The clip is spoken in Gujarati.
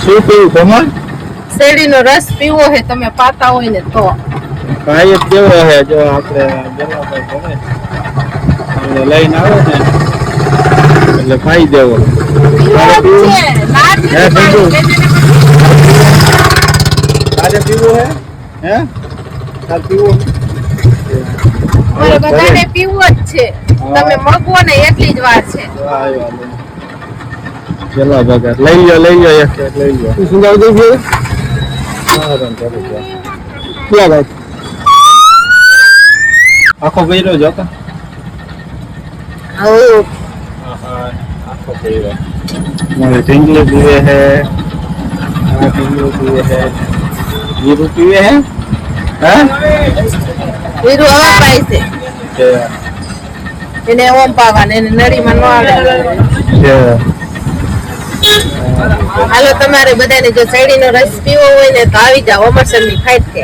શું પીવું ખમણ? શેરડીનો રસ પીવો હે તમે પાતા હોય ને તો. ભાઈ જ કેવો હે જો આપણે જલાભાઈ ભણે એટલે લઈને આવે ને એટલે ખાઈ દેવો. તારે પીવું હે હે? તારે પીવું મારે બધાને પીવું જ છે. તમે મગવો ને એટલી જ વાર છે. ચલા ભગત લઈ લો એક લઈ લો. શું ગાવ દઉં છે? ક્યાં ગાય? આખો ગયરો જો કા? આખો ગયરો. મારે ઢીંગલી પીવે હે, આ ઢીંગલી પીવે હે, જીરું પીવે હે? હા? જીરું હવા પાય છે. એને ઓમ પાવાને એને નળીમાં ન આવે. હાલો તમારે બધાને જો શેરડીનો રસ પીવો હોય ને તો આવી જાઓ અમરસરની ફાઈટ કે